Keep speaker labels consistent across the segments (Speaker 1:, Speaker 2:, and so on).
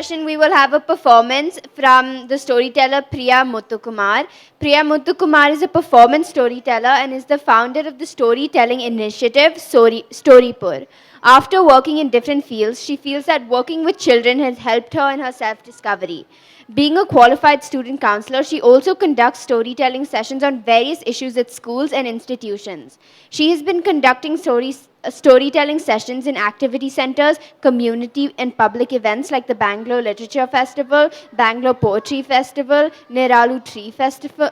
Speaker 1: session, we will have a performance from the storyteller Priya Muthukumar. Priya Muthukumar is a performance storyteller and is the founder of the storytelling initiative Storypur. After working in different fields, she feels that working with children has helped her in her self-discovery. Being a qualified student counselor, she also conducts storytelling sessions on various issues at schools and institutions. She has been conducting storytelling sessions in activity centers, community and public events like the Bangalore Literature Festival, Bangalore Poetry Festival, Neralu Tree Festival,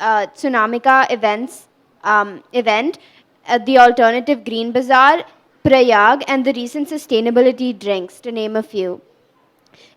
Speaker 1: Tsunamika event, the Alternative Green Bazaar, Prayag, and the recent sustainability drinks, to name a few.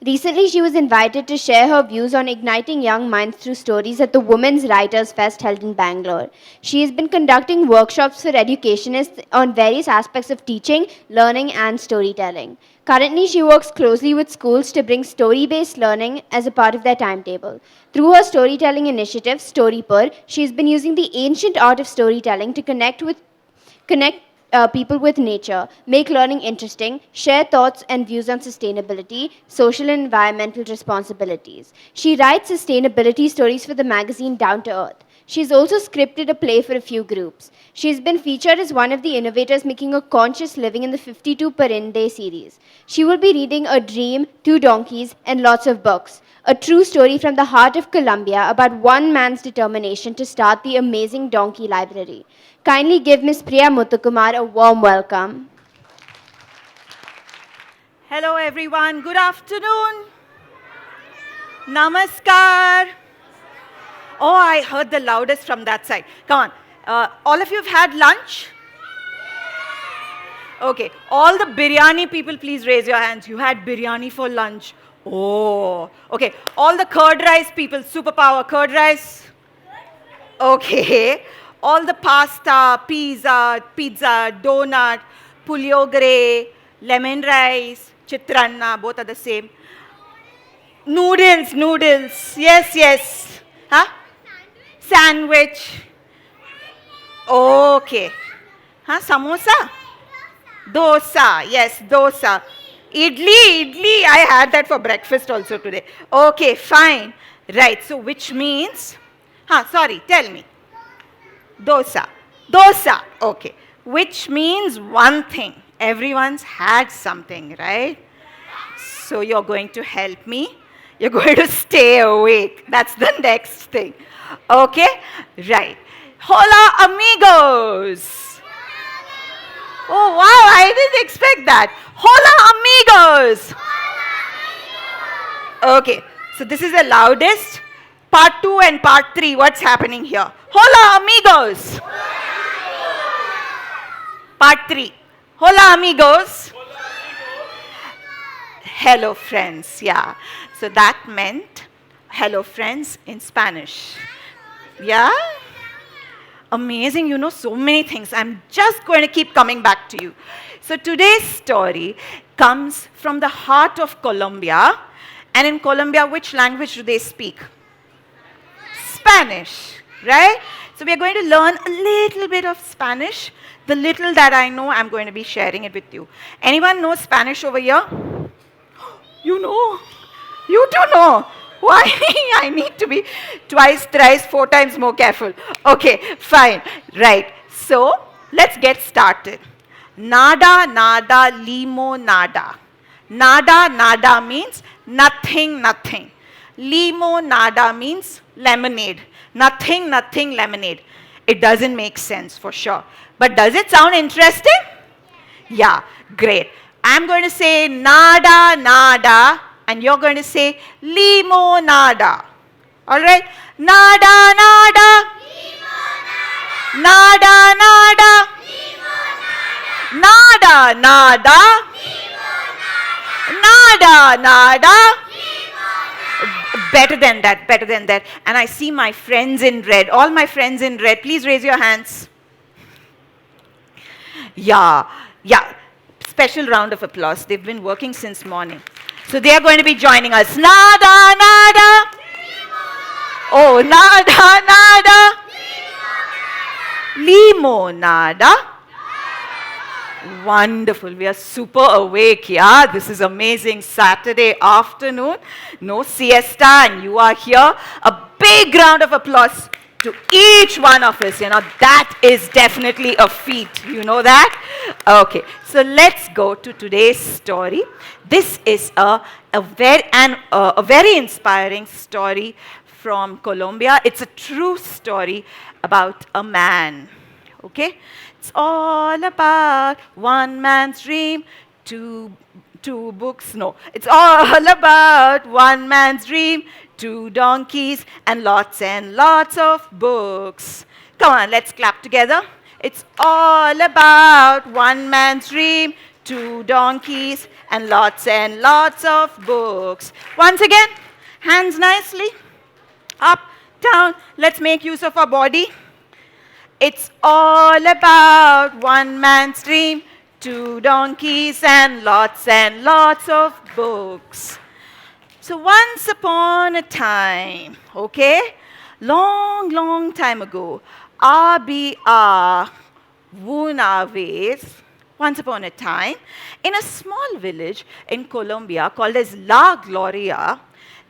Speaker 1: Recently, she was invited to share her views on igniting young minds through stories at the Women's Writers' Fest held in Bangalore. She has been conducting workshops for educationists on various aspects of teaching, learning, and storytelling. Currently, she works closely with schools to bring story-based learning as a part of their timetable. Through her storytelling initiative, Storypur, she has been using the ancient art of storytelling to connect people with nature, make learning interesting, share thoughts and views on sustainability, social and environmental responsibilities. She writes sustainability stories for the magazine Down to Earth. She's also scripted a play for a few groups. She's been featured as one of the innovators making a conscious living in the 52 Parinde series. She will be reading A Dream, Two Donkeys, and lots of books. A true story from the heart of Colombia about one man's determination to start the amazing donkey library. Kindly give Ms. Priya Muthukumar a warm welcome.
Speaker 2: Hello everyone, good afternoon. Namaskar. Oh, I heard the loudest from that side. Come on. All of you have had lunch? Okay. All the biryani people, please raise your hands. You had biryani for lunch. Oh. Okay. All the curd rice people, superpower curd rice. Okay. All the pasta, pizza, donut, puliogre, lemon rice, chitranna, both are the same. Noodles. Yes. Huh? Sandwich. Okay. Huh? Samosa? Dosa. Yes, dosa. Idli. I had that for breakfast also today. Okay, fine. Right. So which means? Tell me. Dosa. Okay. Which means one thing. Everyone's had something, right? So you're going to help me. You're going to stay awake. That's the next thing. Okay? Right. Hola, amigos. Oh, wow. I didn't expect that. Hola, amigos. Okay. So this is the loudest. Part 2 and part 3. What's happening here? Hola, amigos. Part 3. Hola, amigos. Hello, friends. Yeah. So that meant hello, friends in Spanish. Yeah? Amazing. You know so many things. I'm just going to keep coming back to you. So today's story comes from the heart of Colombia. And in Colombia, which language do they speak? Spanish, right? So we're going to learn a little bit of Spanish. The little that I know, I'm going to be sharing it with you. Anyone know Spanish over here? You know. You too know. Why? I need to be twice, thrice, 4 times more careful. Okay, fine. Right. So, let's get started. Nada, limo, nada. Nada means nothing. Limo, nada means lemonade. Nothing, lemonade. It doesn't make sense for sure. But does it sound interesting? Yeah, great. I'm going to say nada, and you're going to say limonada. All right? Nada. Nada. Nada. Nada. Better than that. And I see my friends in red. All my friends in red, please raise your hands. Yeah. Special round of applause. They've been working since morning. So they are going to be joining us. Nada. Oh, nada. Limonada. Wonderful. We are super awake, yeah? This is amazing Saturday afternoon. No siesta, and you are here. A big round of applause to each one of us. You know, that is definitely a feat. You know that? Okay, so let's go to today's story. This is a very inspiring story from Colombia. It's a true story about a man. Okay? It's all about one man's dream, two books. No, it's all about one man's dream, two donkeys, and lots of books. Come on, let's clap together. It's all about one man's dream, two donkeys, and lots of books. Once again, hands nicely. Up, down. Let's make use of our body. It's all about one man's dream, two donkeys, and lots of books. So once upon a time, okay, long time ago, RBR Wunaves, once upon a time, in a small village in Colombia called as La Gloria,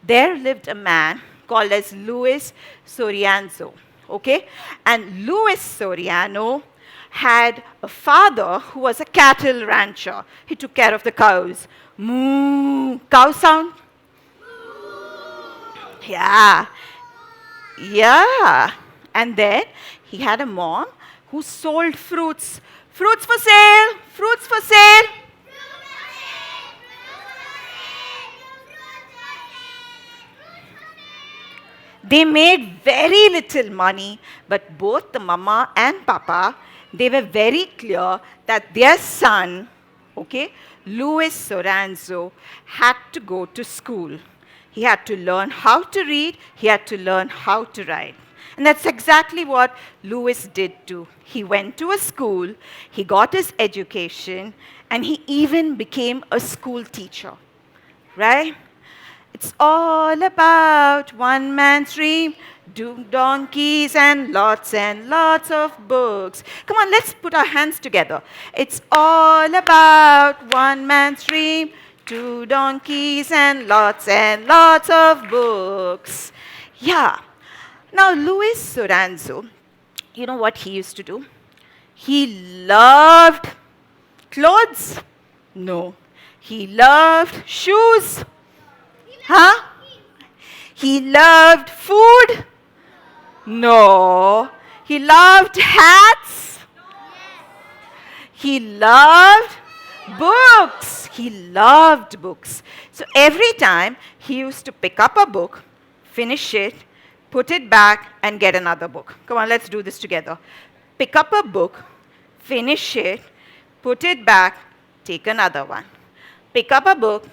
Speaker 2: there lived a man called as Luis Sorianzo. Okay? And Luis Soriano had a father who was a cattle rancher. He took care of the cows. Moo. Cow sound? Yeah. Yeah. And then he had a mom who sold fruits. Fruits for sale. Fruits for sale. They made very little money, but both the mama and papa, they were very clear that their son, okay, Luis Soranzo, had to go to school. He had to learn how to read, he had to learn how to write. And that's exactly what Luis did too. He went to a school, he got his education, and he even became a school teacher. Right? It's all about one man's dream, two donkeys, and lots of books. Come on, let's put our hands together. It's all about one man's dream, two donkeys, and lots of books. Yeah. Now, Luis Soranzo, you know what he used to do? He loved clothes? No. He loved shoes? Huh? He loved food? No. He loved hats? He loved books. He loved books. So every time he used to pick up a book, finish it, put it back, and get another book. Come on, let's do this together. Pick up a book, finish it, put it back, take another one. Pick up a book,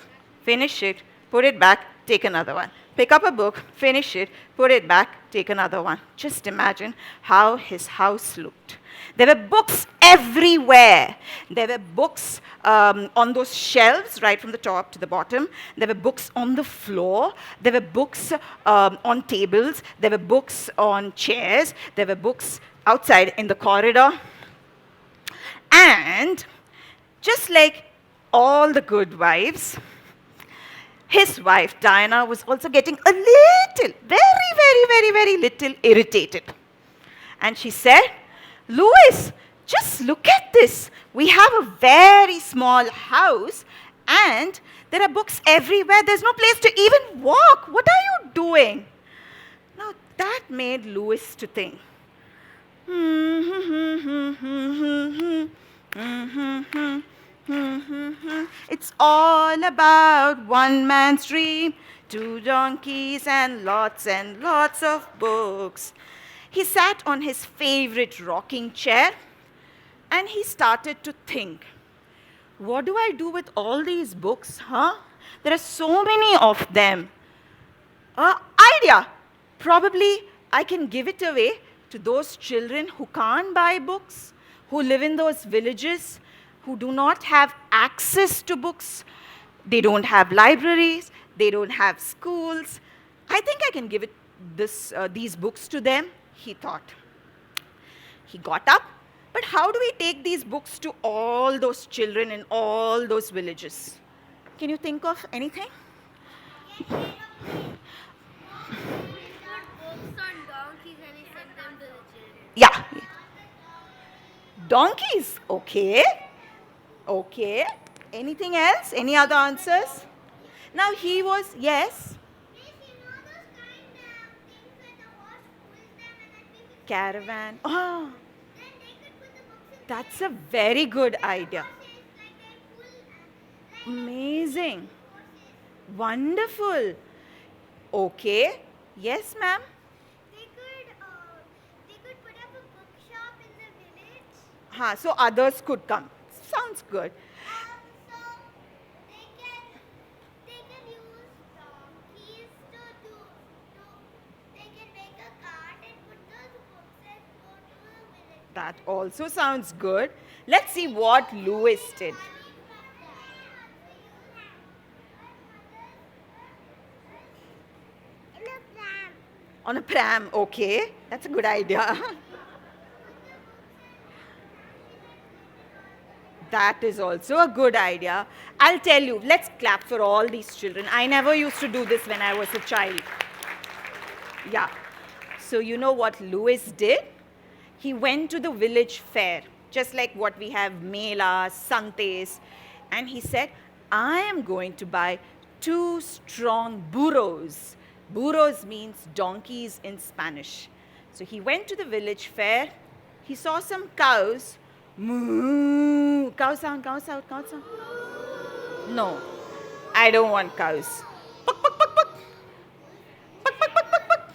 Speaker 2: finish it, put it back, take another one. Pick up a book, finish it, put it back, take another one. Just imagine how his house looked. There were books everywhere. There were books on those shelves, right from the top to the bottom. There were books on the floor. There were books on tables. There were books on chairs. There were books outside in the corridor. And just like all the good wives, his wife, Diana, was also getting a little, very little irritated. And she said, Louis, just look at this. We have a very small house and there are books everywhere. There's no place to even walk. What are you doing? Now that made Louis to think. It's all about one man's dream, two donkeys, and lots of books. He sat on his favorite rocking chair and he started to think, what do I do with all these books, huh? There are so many of them. Idea! Probably I can give it away to those children who can't buy books, who live in those villages, who do not have access to books. They don't have libraries. They don't have schools. I think I can give these books to them, he thought. He got up, But how do we take these books to all those children in all those villages? Can you think of anything? Yeah. Donkeys. Okay. Okay. Anything else? Any other answers? Now he was, yes, caravan. Oh, that's a very good idea. Amazing. Wonderful. Okay. Yes, ma'am.
Speaker 3: They could put up a bookshop in the village.
Speaker 2: So others could come. Sounds good.
Speaker 3: So they can use donkeys to they can make a cart and put those books and go to the village.
Speaker 2: That also sounds good. Let's see what Lewis did.
Speaker 3: In a pram.
Speaker 2: On a pram, okay. That's a good idea. That is also a good idea. I'll tell you, let's clap for all these children. I never used to do this when I was a child. Yeah. So you know what Lewis did? He went to the village fair, just like what we have melas, santes, and he said, I am going to buy 2 strong burros. Burros means donkeys in Spanish. So he went to the village fair. He saw some cows. Moo. Cow sound, cow sound, cow sound. No, I don't want cows. Puck, puck, puck, puck. Puck, puck, puck, puck, puck.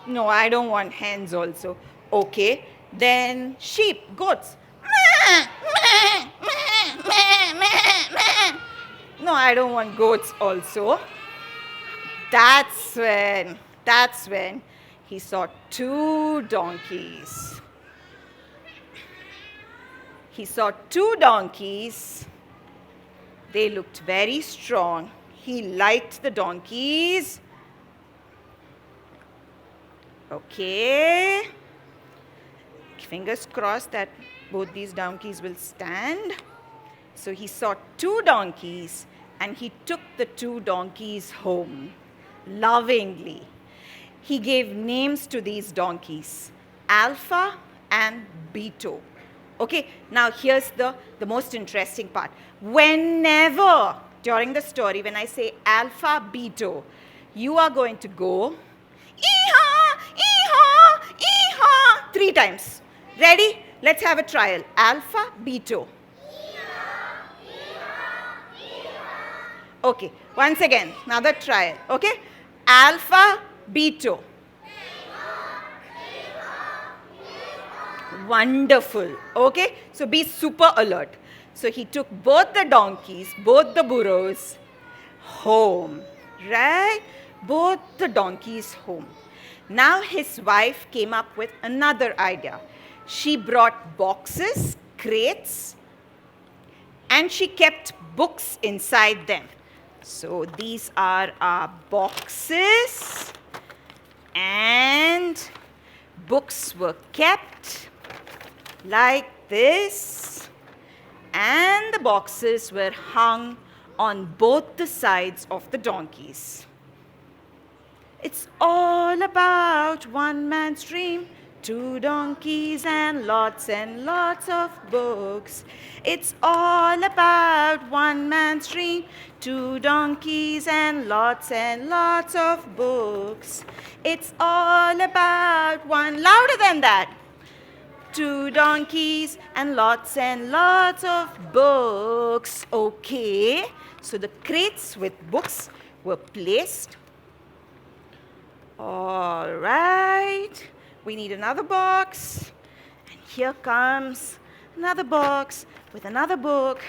Speaker 2: No, I don't want hens also. Okay, then sheep, goats. No, I don't want goats also. That's when he saw 2 donkeys. He saw 2 donkeys. They looked very strong. He liked the donkeys. Okay. Fingers crossed that both these donkeys will stand. So he saw 2 donkeys and he took the 2 donkeys home lovingly. He gave names to these donkeys, Alpha and Beto. Okay, now here's the most interesting part. Whenever during the story, when I say Alpha, Beto, you are going to go, ee-haw, ee-haw, ee-haw, 3 times. Ready? Let's have a trial. Alpha, Beto. Okay, once again, another trial. Okay? Alpha, Beto. Wonderful. Okay? So be super alert. So he took both the donkeys, both the burros home. Right? Both the donkeys home. Now his wife came up with another idea. She brought boxes, crates, and she kept books inside them. So these are our boxes, and books were kept like this, and the boxes were hung on both the sides of the donkeys. It's all about one man's dream, 2 donkeys and lots of books. It's all about one man's dream, 2 donkeys and lots of books. It's all about one, louder than that, 2 donkeys and lots of books. Okay, so the crates with books were placed. All right. We need another box. And here comes another box with another book.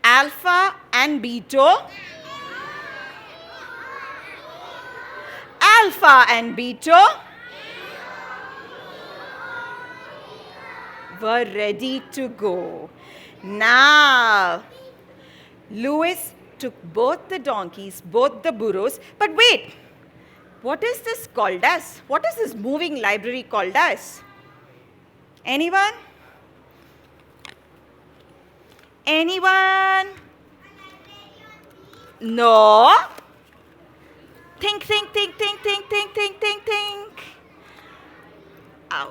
Speaker 2: Alpha and Beto. Alpha and Beto were ready to go. Now, Lewis took both the donkeys, both the burros, but wait, What is this called as? What is this moving library called as? Anyone? Anyone? No. Think, think, think, think, think, think, think, think, think.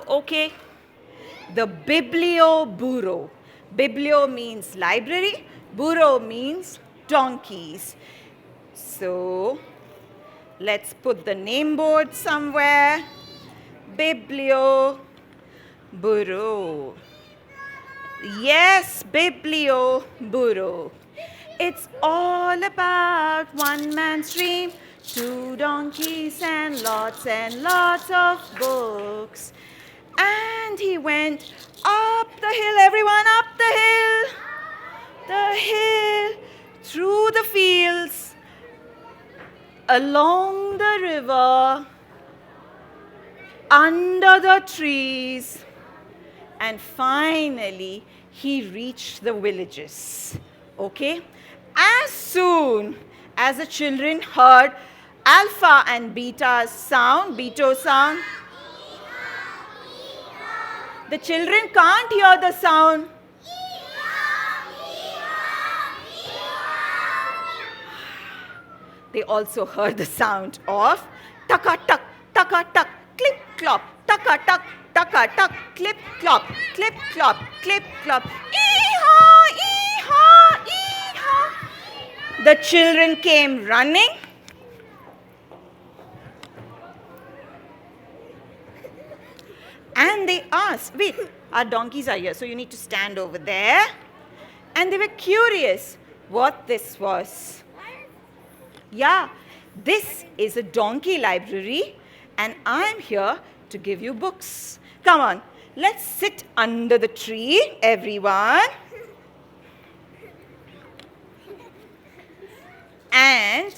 Speaker 2: Okay. The biblio-burro. Biblio means library. Burro means donkeys. So, let's put the name board somewhere. Biblio-burro. Yes, biblio-burro. It's all about one man's dream, two donkeys and lots of books. And he went up the hill, everyone, up the hill, through the fields, along the river, under the trees, and finally he reached the villages. Okay? As soon as the children heard alpha and beta sound, Beto sound, the children can't hear the sound. They also heard the sound of taka-tuck, taka-tuck, clip-clop, taka-tuck, taka-tuck, clip-clop, clip-clop, clip-clop, ee-haw, ee-haw, ee-haw. The children came running. And they asked, wait, our donkeys are here, so you need to stand over there. And they were curious what this was. Yeah, this is a donkey library, and I'm here to give you books. Come on, let's sit under the tree, everyone. And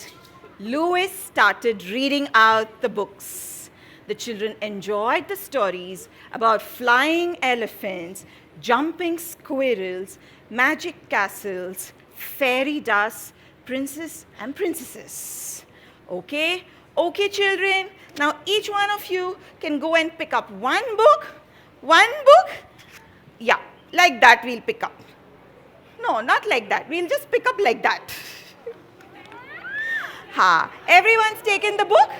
Speaker 2: Louis started reading out the books. The children enjoyed the stories about flying elephants, jumping squirrels, magic castles, fairy dust, princes and princesses. Okay? Okay, children. Now each one of you can go and pick up one book. One book. Yeah, like that we'll pick up. No, not like that. We'll just pick up like that. Ha. Everyone's taken the book?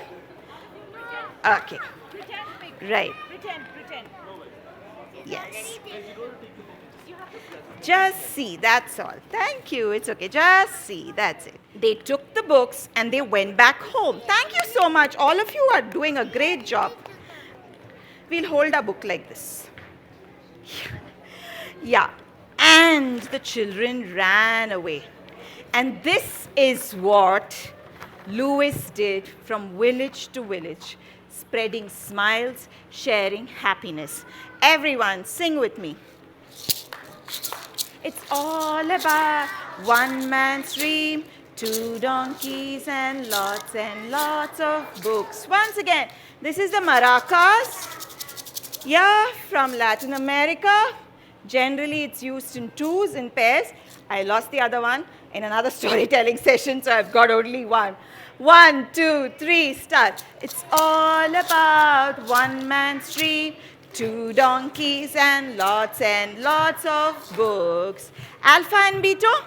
Speaker 2: Okay. Right. Pretend. Yes. Just see, that's all. Thank you. It's okay. Just see, that's it. They took the books and they went back home. Thank you so much. All of you are doing a great job. We'll hold our book like this. Yeah. And the children ran away. And this is what Louis did from village to village, spreading smiles, sharing happiness. Everyone, sing with me. It's all about one man's dream, two donkeys and lots of books. Once again, this is the maracas. Yeah, from Latin America. Generally, it's used in twos, in pairs. I lost the other one in another storytelling session, so I've got only one. 1, 2, 3, start. It's all about one man's dream, two donkeys and lots of books. Alpha and Beta?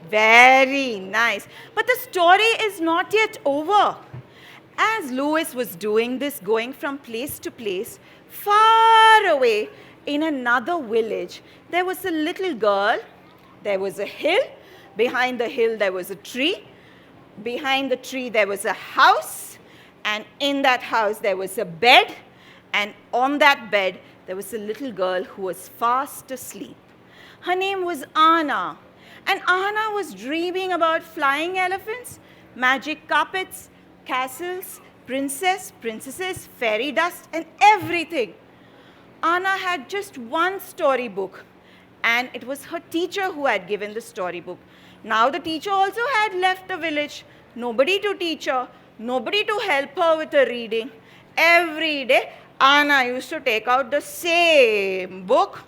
Speaker 2: Very nice. But the story is not yet over. As Louis was doing this, going from place to place, far away in another village, there was a little girl. There was a hill. Behind the hill, there was a tree. Behind the tree, there was a house. And in that house, there was a bed. And on that bed, there was a little girl who was fast asleep. Her name was Anna. And Anna was dreaming about flying elephants, magic carpets, castles, princesses, fairy dust, and everything. Anna had just one storybook, and it was her teacher who had given the storybook. Now the teacher also had left the village. Nobody to teach her, nobody to help her with her reading. Every day, Anna used to take out the same book,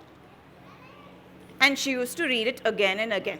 Speaker 2: and she used to read it again and again.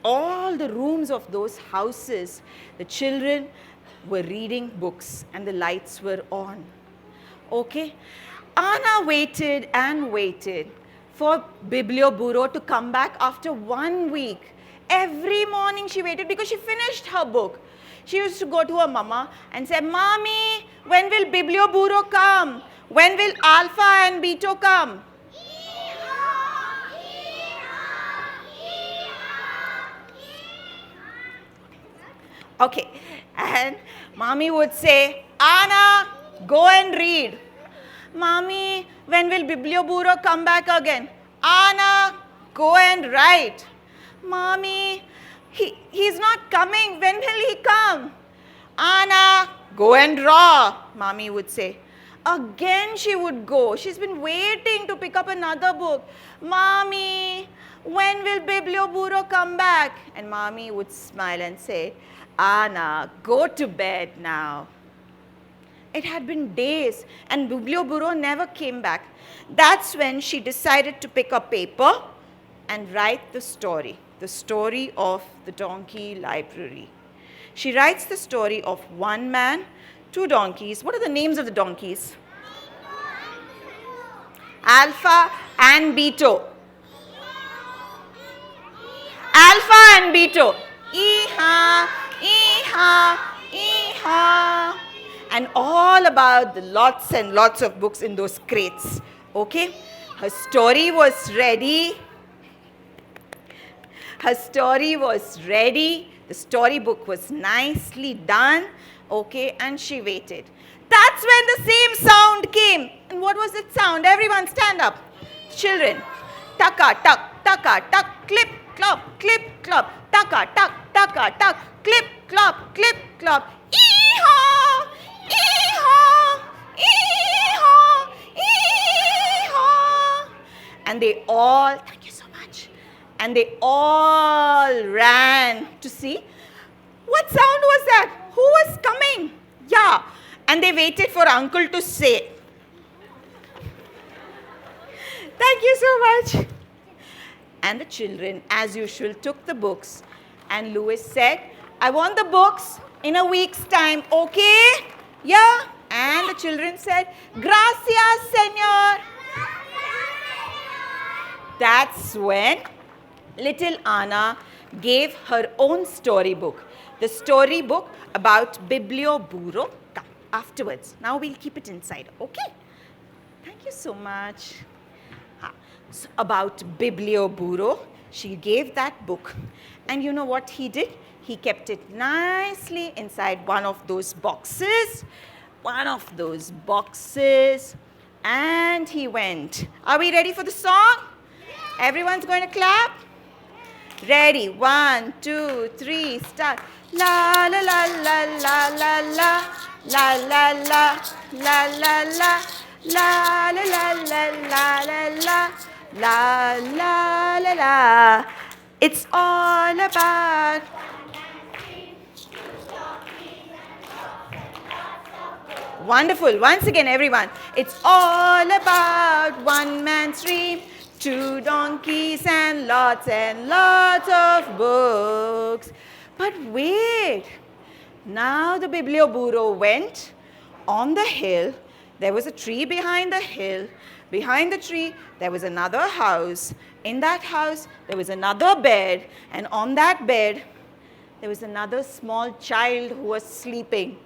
Speaker 2: all the rooms of those houses, the children were reading books and the lights were on. Okay? Anna waited and waited for Biblioburo to come back after 1 week. Every morning she waited because she finished her book. She used to go to her mama and say, Mommy, when will Biblioburo come? When will Alpha and Beta come? Okay, and Mommy would say, Anna, go and read. Mommy, when will Biblioburo come back again? Anna, go and write. Mommy, he's not coming. When will he come? Anna, go and draw, Mommy would say. Again she would go. She's been waiting to pick up another book. Mommy, when will Biblioburo come back? And Mommy would smile and say, Anna, go to bed now. It had been days and Biblioburo never came back. That's when she decided to pick up paper and write the story of the donkey library. She writes the story of one man, two donkeys. What are the names of the donkeys? Alpha and Beta. Alpha and Beta. Ee-ha, ee-ha, ee-ha. And all about the lots and lots of books in those crates. Okay? Her story was ready. Her story was ready. The storybook was nicely done. Okay? And she waited. That's when the same sound came. And what was that sound? Everyone stand up. Children. Taka, tuck, taka, tuck, clip, clop, clip, clop. Taka, tuck, taka, tuck, clip, clop, clip, clop. Ee-haw! Ee-haw! Ee-haw! Ee-haw! And they all, thank you so much. And they all ran to see what sound was that? Who was coming? Yeah. And they waited for uncle to say. Thank you so much. And the children, as usual, took the books. And Louis said, I want the books in a week's time, okay? Yeah? And the children said, Gracias, Señor. That's when little Anna gave her own storybook. The storybook about Biblioburo. Afterwards. Now we'll keep it inside, okay? Thank you so much. So about Biblioburo, she gave that book. And you know what he did? He kept it nicely inside one of those boxes. And he went. Are we ready for the song? Everyone's going to clap? Ready? 1, 2, 3, start. La la la la la la la. La la la la la la. La la la la la la la. La la la la. It's all about. Wonderful. Once again, everyone. It's all about one man's dream, two donkeys and lots of books. But wait. Now the Biblioburo went on the hill. There was a tree behind the hill. Behind the tree, there was another house. In that house, there was another bed. And on that bed, there was another small child who was sleeping.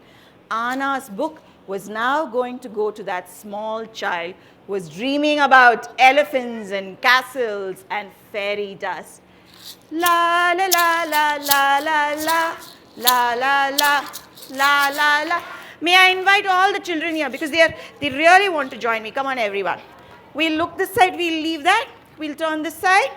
Speaker 2: Anna's book was now going to go to that small child who was dreaming about elephants and castles and fairy dust. La la la la la la la. La la la la la la. May I invite all the children here because they really want to join me. Come on, everyone. We'll look this side. We'll leave that. We'll turn this side.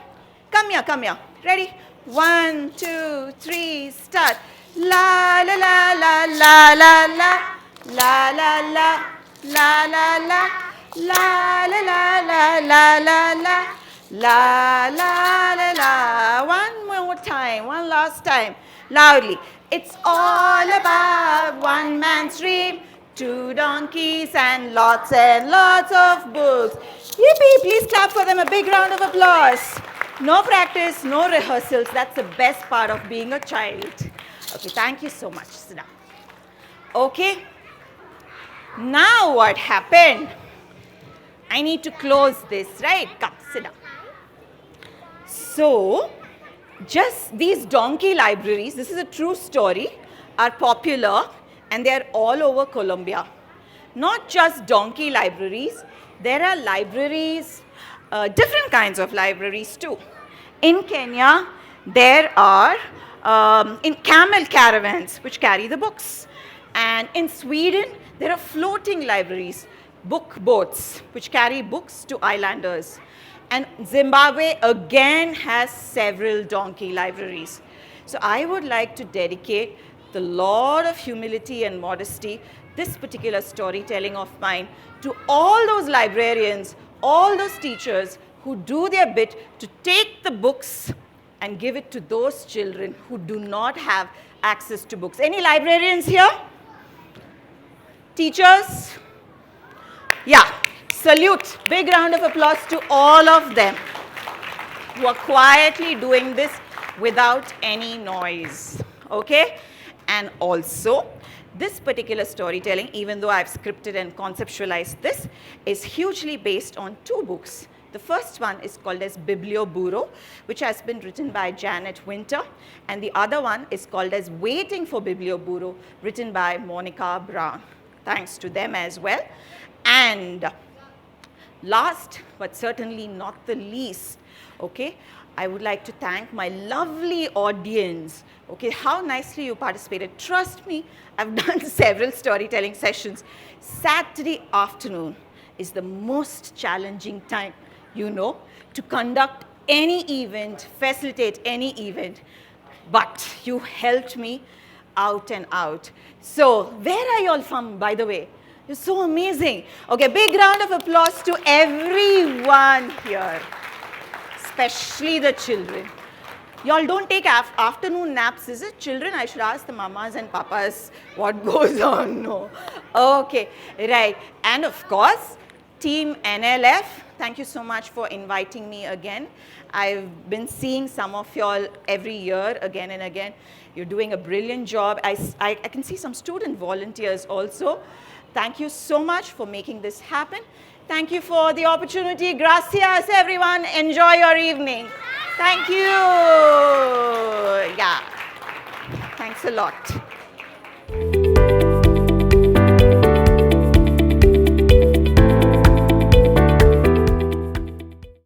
Speaker 2: Come here, come here. Ready? 1, 2, 3, start. La la la la la la la. La la la la la la. La la la la la la la. La la la la. One more time. One last time. Loudly. It's all about one man's dream, two donkeys and lots of books. Yippee! Please clap for them. A big round of applause. No practice, no rehearsals. That's the best part of being a child. Okay, thank you so much. Sit down. Okay. Now what happened? I need to close this, right? Come, sit down. So, just these donkey libraries, this is a true story, are popular and they are all over Colombia. Not just donkey libraries, there are libraries, different kinds of libraries too. In Kenya, there are in camel caravans which carry the books. And in Sweden, there are floating libraries, book boats, which carry books to islanders. And Zimbabwe again has several donkey libraries. So I would like to dedicate the Lord of humility and modesty, this particular storytelling of mine, to all those librarians, all those teachers who do their bit to take the books and give it to those children who do not have access to books. Any librarians here? Teachers? Yeah, salute. Big round of applause to all of them who are quietly doing this without any noise. Okay? And also, this particular storytelling, even though I've scripted and conceptualized this, is hugely based on two books. The first one is called as Biblioburo, which has been written by Janet Winter, and the other one is called as Waiting for Biblioburo, written by Monica Brown. Thanks to them as well. And last, but certainly not the least, okay, I would like to thank my lovely audience. Okay, how nicely you participated. Trust me, I've done several storytelling sessions. Saturday afternoon is the most challenging time, you know, to conduct any event, facilitate any event. But you helped me out and out. So, where are you all from, by the way? You're so amazing. Okay, big round of applause to everyone here, especially the children. Y'all don't take afternoon naps, is it? Children, I should ask the mamas and papas what goes on. No. Okay, right. And of course, Team NLF, thank you so much for inviting me again. I've been seeing some of y'all every year, again and again. You're doing a brilliant job. I can see some student volunteers also. Thank you so much for making this happen. Thank you for the opportunity. Gracias, everyone. Enjoy your evening. Thank you. Yeah. Thanks a lot.